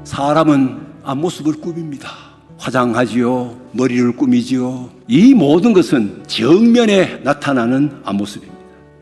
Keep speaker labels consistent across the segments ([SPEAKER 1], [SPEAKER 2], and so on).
[SPEAKER 1] 사람은 앞모습을 꾸밉니다. 화장하지요, 머리를 꾸미지요. 이 모든 것은 정면에 나타나는 앞모습입니다.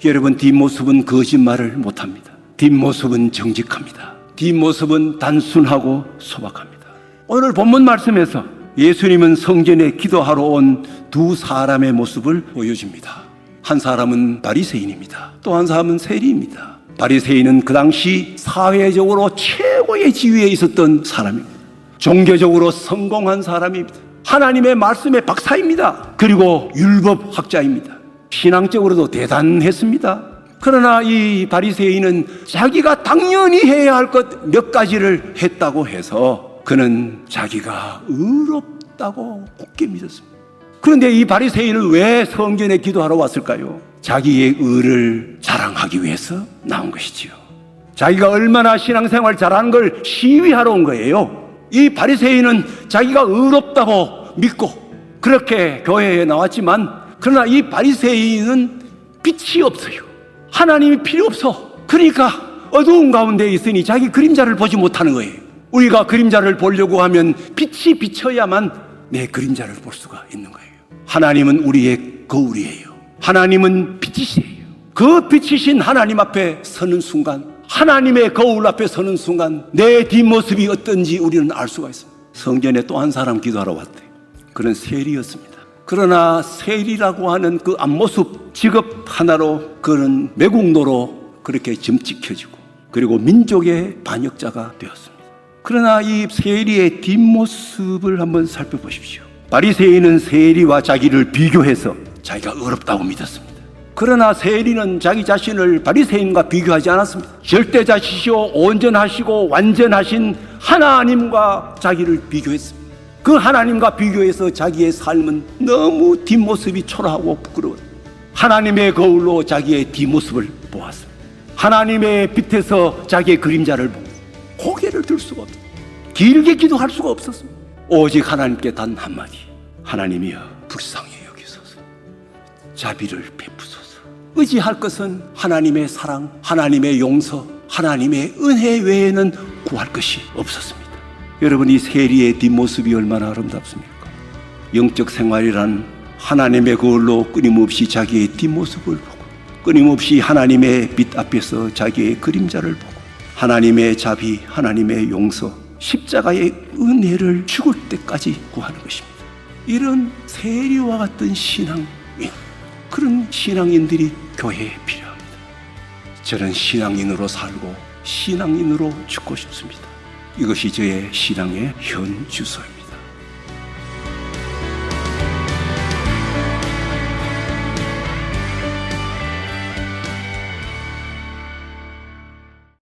[SPEAKER 1] 여러분, 뒷모습은 거짓말을 못합니다. 뒷모습은 정직합니다. 뒷모습은 단순하고 소박합니다. 오늘 본문 말씀에서 예수님은 성전에 기도하러 온 두 사람의 모습을 보여줍니다. 한 사람은 바리새인입니다. 또 한 사람은 세리입니다. 바리새인은 그 당시 사회적으로 최고의 지위에 있었던 사람입니다. 종교적으로 성공한 사람입니다. 하나님의 말씀의 박사입니다. 그리고 율법학자입니다. 신앙적으로도 대단했습니다. 그러나 이 바리새인은 자기가 당연히 해야 할 것 몇 가지를 했다고 해서 그는 자기가 의롭다고 굳게 믿었습니다. 그런데 이 바리새인은 왜 성전에 기도하러 왔을까요? 자기의 의를 자랑하기 위해서 나온 것이지요. 자기가 얼마나 신앙생활 잘하는 걸 시위하러 온 거예요. 이 바리새인은 자기가 의롭다고 믿고 그렇게 교회에 나왔지만, 그러나 이 바리새인은 빛이 없어요. 하나님이 필요 없어. 그러니까 어두운 가운데 있으니 자기 그림자를 보지 못하는 거예요. 우리가 그림자를 보려고 하면 빛이 비쳐야만 내 그림자를 볼 수가 있는 거예요. 하나님은 우리의 거울이에요. 하나님은 빛이시에요. 그 빛이신 하나님 앞에 서는 순간, 하나님의 거울 앞에 서는 순간 내 뒷모습이 어떤지 우리는 알 수가 있습니다. 성전에 또 한 사람 기도하러 왔대요. 그는 세리였습니다. 그러나 세리라고 하는 그 앞모습, 직업 하나로 그는 매국노로 그렇게 점찍혀지고, 그리고 민족의 반역자가 되었습니다. 그러나 이 세리의 뒷모습을 한번 살펴보십시오. 바리새인은 세리와 자기를 비교해서 자기가 의롭다고 믿었습니다. 그러나 세리는 자기 자신을 바리새인과 비교하지 않았습니다. 절대자시시오 온전하시고 완전하신 하나님과 자기를 비교했습니다. 그 하나님과 비교해서 자기의 삶은 너무 뒷모습이 초라하고 부끄러워요. 하나님의 거울로 자기의 뒷모습을 보았습니다. 하나님의 빛에서 자기의 그림자를 보고 고개를 들 수가 없어요. 길게 기도할 수가 없었습니다. 오직 하나님께 단 한마디: 하나님이여 불쌍히 여기소서, 자비를 베푸소서. 의지할 것은 하나님의 사랑, 하나님의 용서, 하나님의 은혜 외에는 구할 것이 없었습니다. 여러분, 이 세리의 뒷모습이 얼마나 아름답습니까? 영적 생활이란 하나님의 거울로 끊임없이 자기의 뒷모습을 보고, 끊임없이 하나님의 빛 앞에서 자기의 그림자를 보고, 하나님의 자비, 하나님의 용서, 십자가의 은혜를 죽을 때까지 구하는 것입니다. 이런 세리와 같은 신앙인, 그런 신앙인들이 교회에 필요합니다. 저는 신앙인으로 살고 신앙인으로 죽고 싶습니다. 이것이 저의 신앙의 현 주소입니다.